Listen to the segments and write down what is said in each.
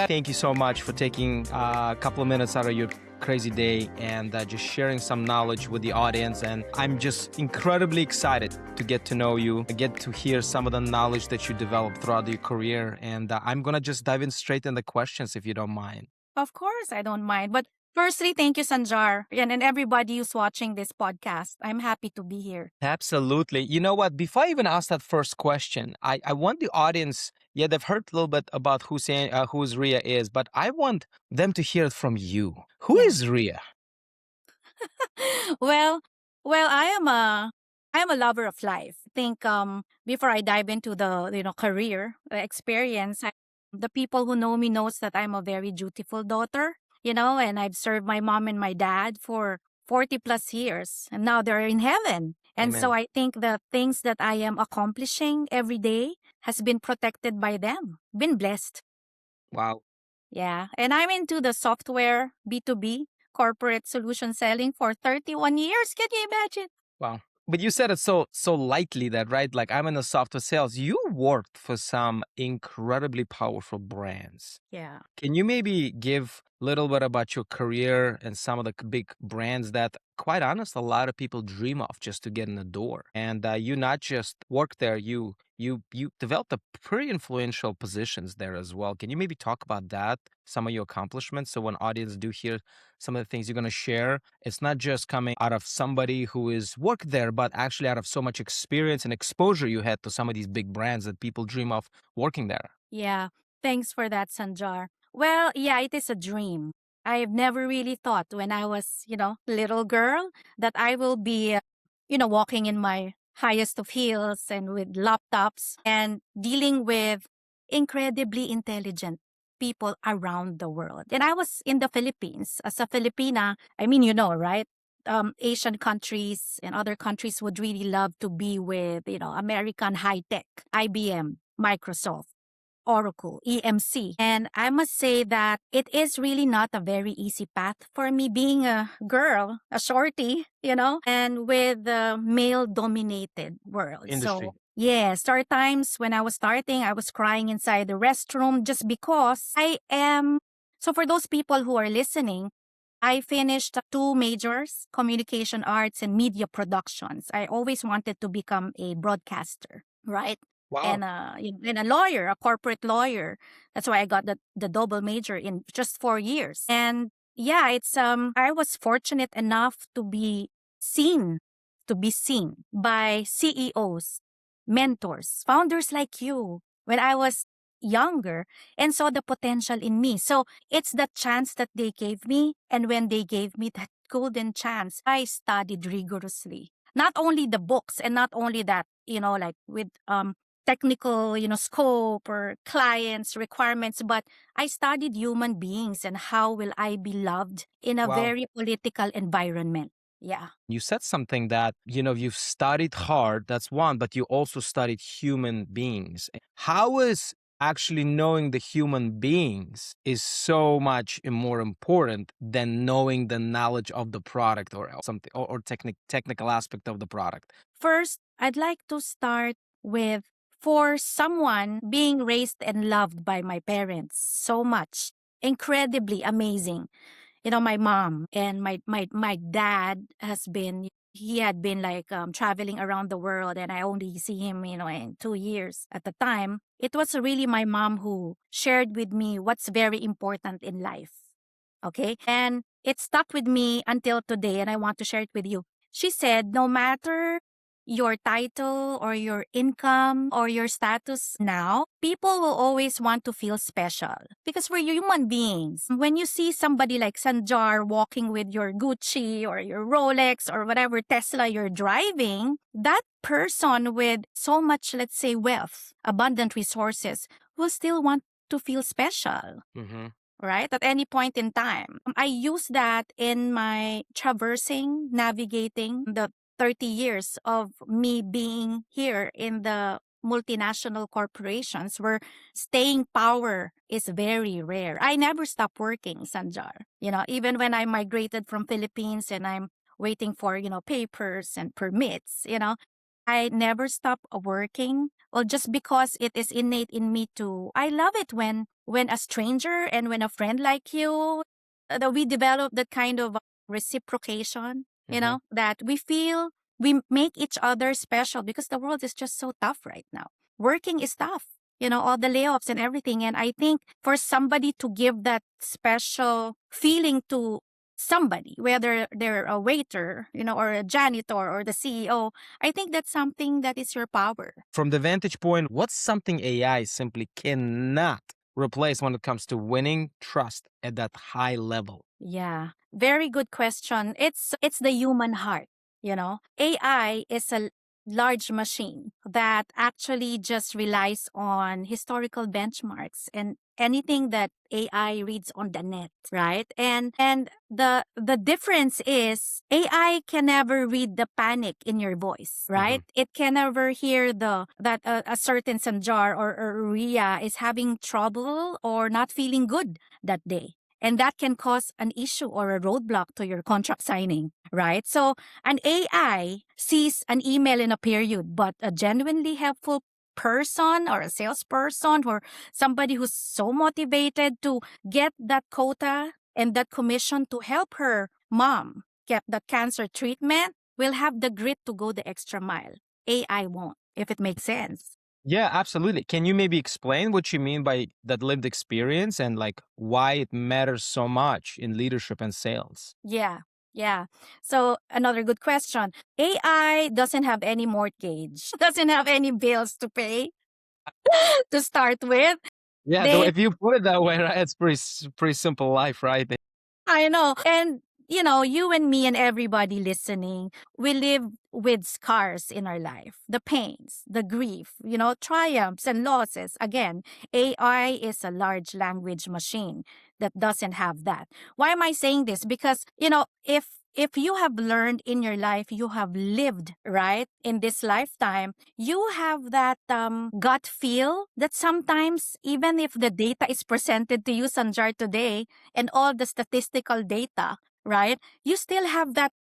Thank you so much for taking a couple of minutes out of your crazy day and just sharing some knowledge with the audience. And I'm just incredibly excited to get to know you, get to hear some of the knowledge that you developed throughout your career. And I'm going to just dive in straight in the questions if you don't mind. Of course, I don't mind. But firstly, thank you, Sanjar, and everybody who's watching this podcast. I'm happy to be here. Absolutely. You know what? Before I even ask that first question, I want the audience, yeah, they've heard a little bit about who's Ria is, but I want them to hear it from you. Who Yeah. is Ria? well, well, I am a lover of life. I think before I dive into the career experience, the people who know me knows that I'm a very dutiful daughter. And I've served my mom and my dad for 40 plus years, and now they're in heaven. And so Amen. I think the things that I am accomplishing every day has been protected by them. Been blessed. Wow. Yeah. And I'm into the software B2B corporate solution selling for 31 years. Can you imagine? Wow. But you said it so lightly that, right? Like I'm in the software sales. You worked for some incredibly powerful brands. Yeah. Can you maybe give a little bit about your career and some of the big brands that, quite honest, a lot of people dream of just to get in the door? And you not just work there, you developed a pretty influential positions there as well. Can you maybe talk about that, some of your accomplishments, so when audience do hear some of the things you're going to share, it's not just coming out of somebody who is worked there, but actually out of so much experience and exposure you had to some of these big brands that people dream of working there. Yeah. Thanks for that, Sanjar. Well, yeah, it is a dream. I've never really thought when I was, little girl that I will be, walking in my highest of heels and with laptops and dealing with incredibly intelligent people around the world. And I was in the Philippines. As a Filipina, I mean, right? Asian countries and other countries would really love to be with, American high tech, IBM, Microsoft. Oracle, EMC. And I must say that it is really not a very easy path for me being a girl, a shorty, and with the male dominated world. Industry. So, yes, there are times when I was starting, I was crying inside the restroom just because I am. So, for those people who are listening, I finished two majors, communication arts and media productions. I always wanted to become a broadcaster, right? Wow. And a lawyer, a corporate lawyer. That's why I got the double major in just 4 years. And yeah, it's I was fortunate enough seen to be seen by CEOs, mentors, founders like you when I was younger and saw the potential in me. So it's the chance that they gave me. And when they gave me that golden chance, I studied rigorously. Not only the books and not only that, like with technical, scope or clients requirements, but I studied human beings and how will I be loved in a Wow. very political environment. Yeah. You said something that, you've studied hard, that's one, but you also studied human beings. How is actually knowing the human beings is so much more important than knowing the knowledge of the product or something or technical aspect of the product? First, I'd like to start with for someone being raised and loved by my parents so much, incredibly amazing. My mom and my dad he had been like traveling around the world, and I only see him, in 2 years at the time. It was really my mom who shared with me what's very important in life. Okay. And it stuck with me until today, and I want to share it with you. She said, no matter your title or your income or your status now, people will always want to feel special because we're human beings. When you see somebody like Sanjar walking with your Gucci or your Rolex or whatever Tesla you're driving, that person with so much, let's say, wealth, abundant resources will still want to feel special, Mm-hmm. right? At any point in time. I use that in my navigating the 30 years of me being here in the multinational corporations where staying power is very rare. I never stop working, Sanjar. Even when I migrated from Philippines and I'm waiting for, papers and permits, I never stop working. Well, just because it is innate in me to. I love it when a stranger and when a friend like you, that we develop that kind of reciprocation. Hmm. That we feel we make each other special because the world is just so tough right now. Working is tough. All the layoffs and everything. And I think for somebody to give that special feeling to somebody, whether they're a waiter, or a janitor or the CEO, I think that's something that is your power. From the vantage point, what's something AI simply cannot replace when it comes to winning trust at that high level? Yeah, very good question. It's the human heart. AI is a large machine that actually just relies on historical benchmarks and anything that AI reads on the net, right? And the difference is AI can never read the panic in your voice, Hmm. right? It can never hear the that a certain Sanjar or Ria is having trouble or not feeling good that day, and that can cause an issue or a roadblock to your contract signing, right? So an AI sees an email in a period, but a genuinely helpful person or a salesperson or somebody who's so motivated to get that quota and that commission to help her mom get the cancer treatment will have the grit to go the extra mile. AI won't, if it makes sense. Yeah, absolutely. Can you maybe explain what you mean by that lived experience and like why it matters so much in leadership and sales? Yeah. Yeah. So another good question. AI doesn't have any mortgage, doesn't have any bills to pay to start with. Yeah, though They if you put it that way, right, it's pretty simple life, right? I know. And, you and me and everybody listening, we live with scars in our life, the pains, the grief, triumphs and losses. Again, AI is a large language machine that doesn't have that. Why am I saying this? Because, if you have learned in your life, you have lived, right, in this lifetime, you have that gut feel that sometimes, even if the data is presented to you, Sanjar, today, and all the statistical data, right? You still have that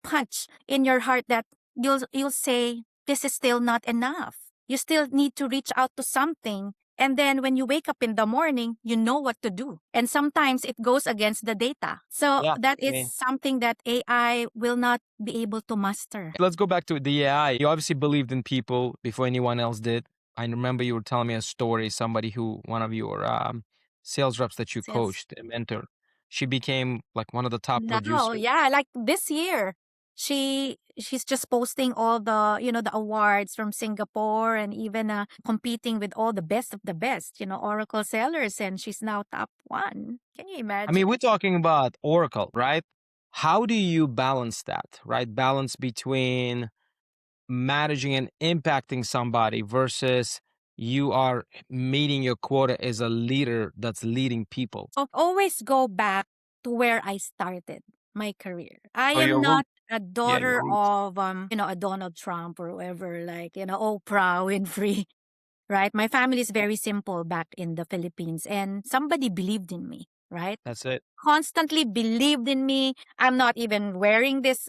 punch in your heart that you'll say this is still not enough. You still need to reach out to something. And then when you wake up in the morning, you know what to do. And sometimes it goes against the data. So Yeah. that I is mean, something that AI will not be able to master. let's go back to the AI. You obviously believed in people before anyone else did. I remember you were telling me a story, somebody who, one of your sales reps that you Sales. coached, a mentor, she became like one of the top Now, producers. yeah, like this year, she's just posting all the awards from Singapore and even competing with all the best of the best, Oracle sellers, and she's now top one. Can you I mean, we're imagine? talking about Oracle, right? How do you balance that, right? Balance between managing and impacting somebody versus you are meeting your quota as a leader that's leading people. Always go back to where I started my career. I So am your root, not a yeah, your daughter roots. of a Donald Trump or whoever, like, Oprah Winfrey. Right? My family is very simple back in the Philippines, and somebody believed in me, right? That's it. Constantly believed in me. I'm not even wearing this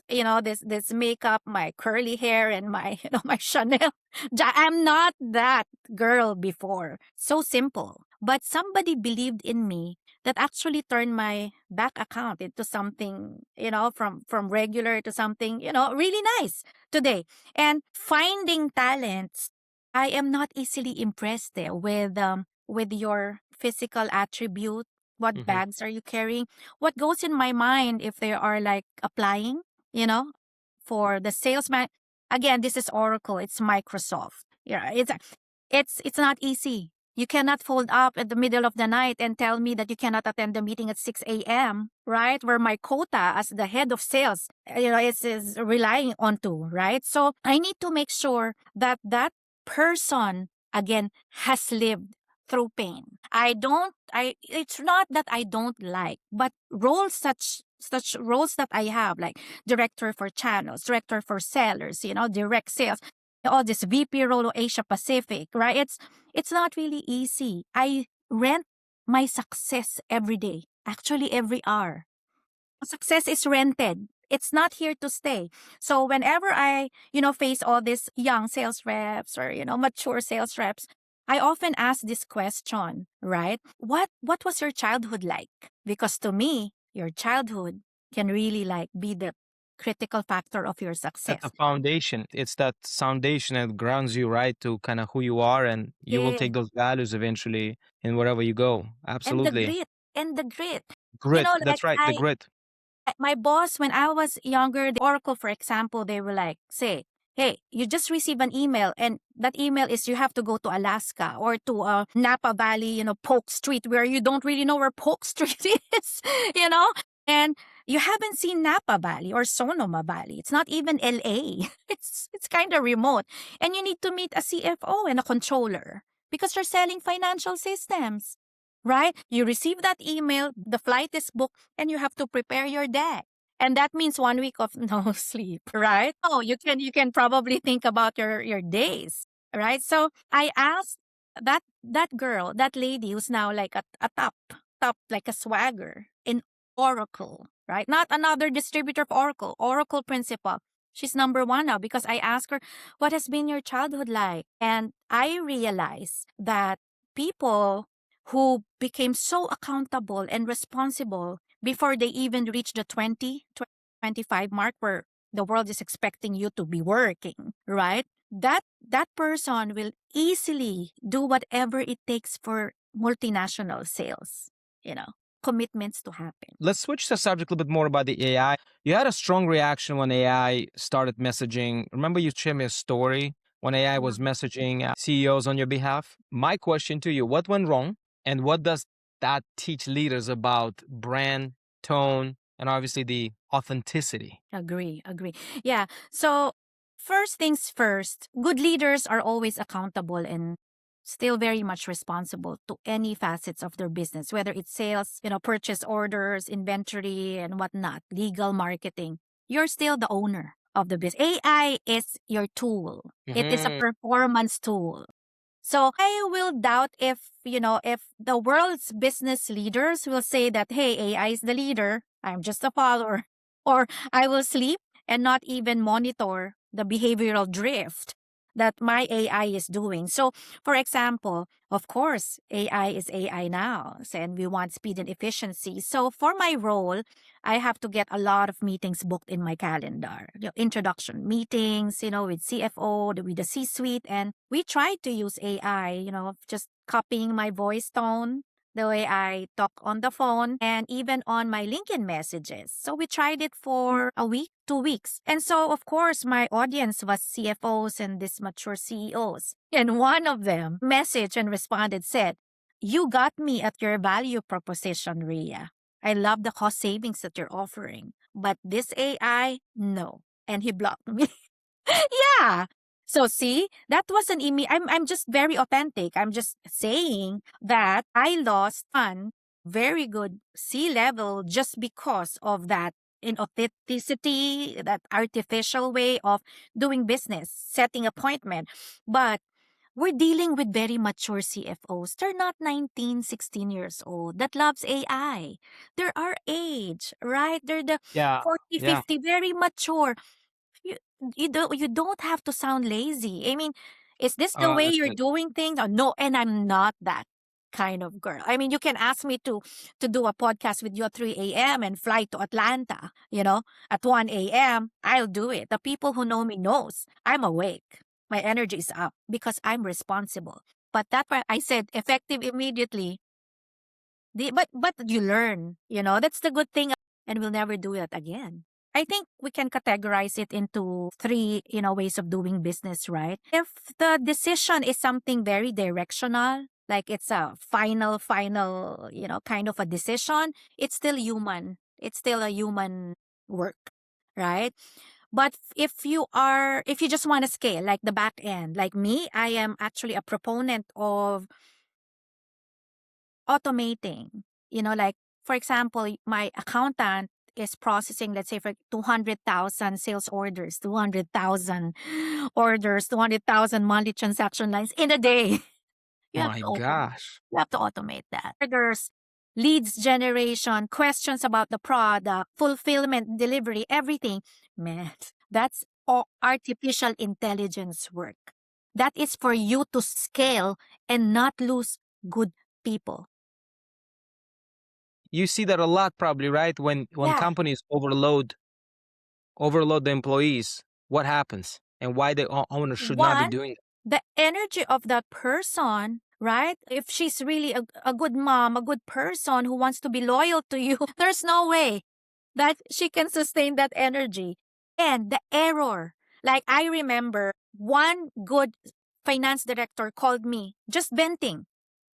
makeup, my curly hair and my my Chanel. I'm not that girl before. So simple. But somebody believed in me that actually turned my back account into something, from regular to something, really nice today. And finding talents, I am not easily impressed there with your physical attribute. What Hmm. bags are you carrying? What goes in my mind if they are like applying, you know, for the salesman? Again, this is Oracle. It's Microsoft. Yeah, it's not easy. You cannot fold up at the middle of the night and tell me that you cannot attend the meeting at 6 a.m., right? Where my quota as the head of sales, is relying onto, right? So I need to make sure that that person, again, has lived through pain. It's not that I don't like, but roles such roles that I have, like director for channels, director for sellers, direct sales, all this VP role of Asia Pacific, right? It's not really easy. I rent my success every day, actually every hour. Success is rented. It's not here to stay. So whenever I, face all these young sales reps or, mature sales reps, I often ask this question, right? What was your childhood like? Because to me, your childhood can really like be the critical factor of your At the success. foundation, it's that foundation that grounds you right to kind of who you are, and you will Yeah. take those values eventually in wherever you go. And the Absolutely. grit and the grit. Grit. Like That's right. The grit. my boss, when I was younger, Oracle, for example, they were like, say, hey, you just receive an email, and that email is you have to go to Alaska or to Napa Valley, Polk Street, where you don't really know where Polk Street is, you know? And you haven't seen Napa Valley or Sonoma Valley. It's not even LA. It's kind of remote. And you need to meet a CFO and a controller because you're selling financial systems, right? You receive that email, the flight is booked, and you have to prepare your deck. And that means 1 week of no sleep, right? Oh, you can probably think about your days, right? So I asked that girl, that lady who's now like a top like a swagger in Oracle, right? Not another distributor of Oracle, Oracle principal. She's number one now because I asked her, what has been your childhood like? And I realized that people who became so accountable and responsible before they even reach the 25 mark where the world is expecting you to be working, right? That person will easily do whatever it takes for multinational sales, you know, commitments to happen. Let's switch the subject a little bit more about the AI. You had a strong reaction when AI started messaging. Remember, you shared me a story when AI was messaging CEOs on your behalf? My question to you, what went wrong? And what does that teach leaders about brand, tone, and obviously the authenticity? Agree. Yeah. So, first things first, good leaders are always accountable and still very much responsible to any facets of their business, whether it's sales, purchase orders, inventory, and whatnot, legal, marketing. You're still the owner of the business. AI is your tool, it is a Mhm. performance tool. So I will doubt if the world's business leaders will say that, hey, AI is the leader, I'm just a follower, or I will sleep and not even monitor the behavioral drift that my AI is doing. So, for example, of course, AI is AI now, and we want speed and efficiency. So, for my role, I have to get a lot of meetings booked in my calendar. Introduction meetings, with CFO, with the C-suite, and we tried to use AI, just copying my voice tone, the way I talk on the phone, and even on my LinkedIn messages. So we tried it for a week, 2 weeks. And so, of course, my audience was CFOs and these mature CEOs. And one of them messaged and responded, said, you got me at your value proposition, Ria. I love the cost savings that you're offering. But this AI, no. And he blocked me. Yeah. So see, that wasn't me. I'm just very authentic. I'm just saying that I lost one very good C level just because of that inauthenticity, that artificial way of doing business, setting appointment. But we're dealing with very mature CFOs. They're not 19, 16 years old that loves AI. They're our age, right? They're the Yeah, 40, yeah. 50, very mature. You you don't have to sound lazy. I mean, is this the way you're Understood. doing things? No, and I'm not that kind of girl. I mean, you can ask me to do a podcast with you at 3 a.m. and fly to Atlanta, at 1 a.m. I'll do it. The people who know me knows I'm awake. My energy is up because I'm responsible. But that part I said effective immediately. But you learn, that's the good thing, and we'll never do that again. I think we can categorize it into three, ways of doing business, right? If the decision is something very directional, like it's a final, kind of a decision, it's still human. It's still a human work, right? But if you just want to scale, like the back end, like me, I am actually a proponent of automating. Like, for example, my accountant is processing, let's say, for 200,000 sales orders, 200,000 orders, 200,000 monthly transaction lines in a day. You have My to automate. gosh. You have to automate that. Orders. leads generation, questions about the product, fulfillment, delivery, everything. Man, that's all artificial intelligence work. That is for you to scale and not lose good people. You see that a lot probably, right? When Yeah. companies overload the employees, what happens and why the owner should not be One, doing the energy of that person, right? If she's really a good mom, a good person who wants to be loyal to you, there's no way that she can sustain that energy. And the error. Like I remember one good finance director called me just venting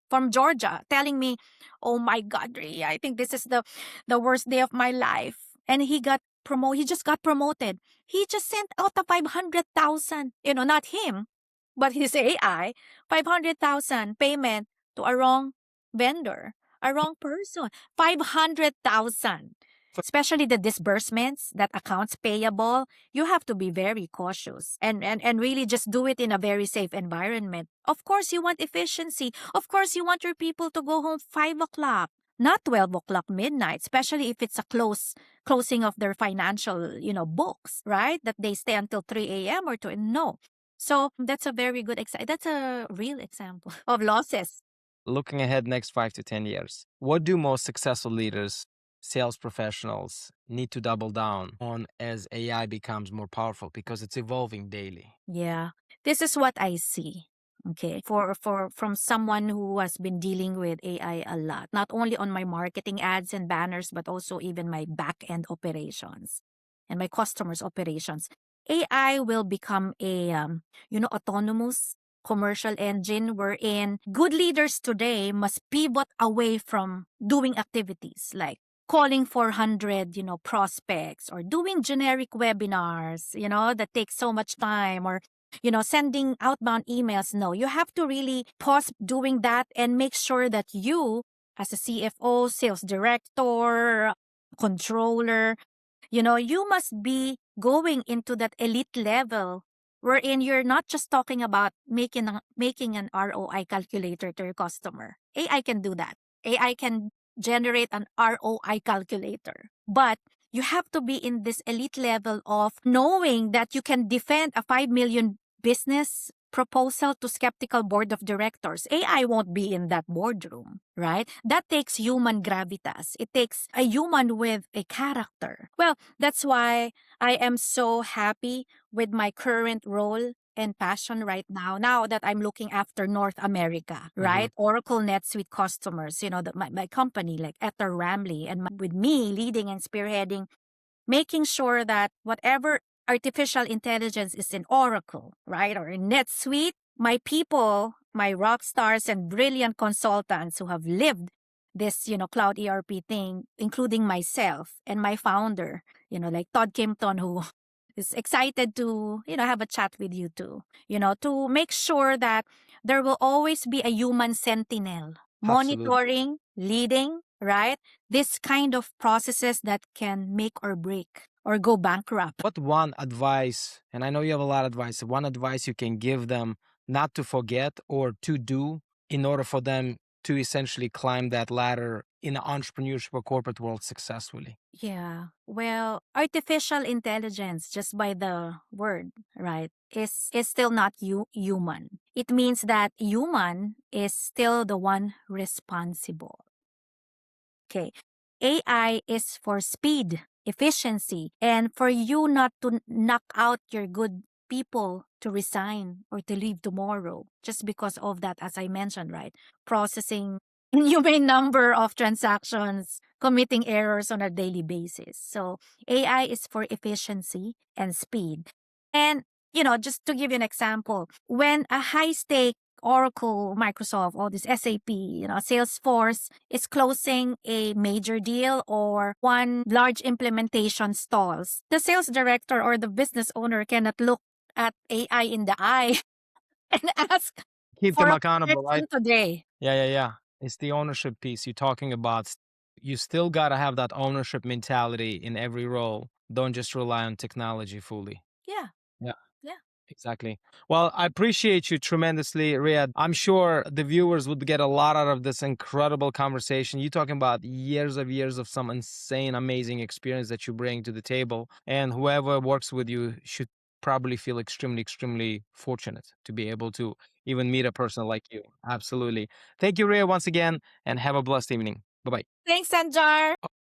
from Georgia, telling me, "Oh my God, Ria, I think this is the worst day of my life." And he got promoted. He just got promoted. He just sent out a 500,000. Not him, but his AI, 500,000 payment to a wrong vendor, a wrong person. 500,000. it? Especially the disbursements, that accounts payable, you have to be very cautious and really just do it in a very safe environment. Of course, you want efficiency. Of course, you want your people to go home 5 o'clock, not 12 o'clock midnight, especially if it's a closing of their financial, books, right? That they stay until 3 a.m. or 2. No. So that's a very good that's a real example of losses. Looking ahead next 5 to 10 years, what do most successful leaders, sales professionals need to double down on as AI becomes more powerful because it's evolving daily? Yeah. This is what I see. Okay. For from someone who has been dealing with AI a lot, not only on my marketing ads and banners, but also even my back end operations and my customers' operations. AI will become a autonomous commercial engine wherein good leaders today must pivot away from doing activities like calling 400, prospects or doing generic webinars, that takes so much time or, sending outbound emails. No, you have to really pause doing that and make sure that you, as a CFO, sales director, controller, you must be going into that elite level wherein you're not just talking about making an ROI calculator to your customer. AI can do that. AI can generate an ROI calculator. But you have to be in this elite level of knowing that you can defend a 5 million business proposal to skeptical board of directors. AI won't be in that boardroom, right? That takes human gravitas. It takes a human with a character. Well, that's why I am so happy with my current role and passion right now that I'm looking after North America, Hmm. right? Oracle NetSuite customers, my company like Ether Ramley and with me leading and spearheading, making sure that whatever artificial intelligence is in Oracle, right, or in NetSuite, my people, my rock stars and brilliant consultants who have lived this, cloud ERP thing, including myself and my founder, like Todd Kimpton, who is excited to, have a chat with you too, to make sure that there will always be a human sentinel Absolutely. monitoring, leading, right? This kind of processes that can make or break or go bankrupt. What one advice, and I know you have a lot of advice, one advice you can give them not to forget or to do in order for them to essentially climb that ladder in the entrepreneurship or corporate world successfully? Yeah. Well, artificial intelligence, just by the word, right, is still not human. It means that human is still the one responsible. Okay. AI is for speed, efficiency, and for you not to knock out your good people to resign or to leave tomorrow just because of that, as I mentioned, right? Processing inhumane number of transactions, committing errors on a daily basis. So AI is for efficiency and speed. And, just to give you an example, when a high stake Oracle, Microsoft, all this SAP, Salesforce is closing a major deal or one large implementation stalls. The sales director or the business owner cannot look at AI in the eye and ask Keep for them a accountable, right? correction today. Yeah, yeah, yeah. It's the ownership piece you're talking about. You still got to have that ownership mentality in every role. Don't just rely on technology fully. Yeah, Yeah. yeah. Exactly. Well, I appreciate you tremendously, Riyad. I'm sure the viewers would get a lot out of this incredible conversation. You talking about years of some insane, amazing experience that you bring to the table, and whoever works with you should probably feel extremely, extremely fortunate to be able to even meet a person like you. Absolutely. Thank you, Riyad, once again, and have a blessed evening. Bye bye. Thanks, Sanjar.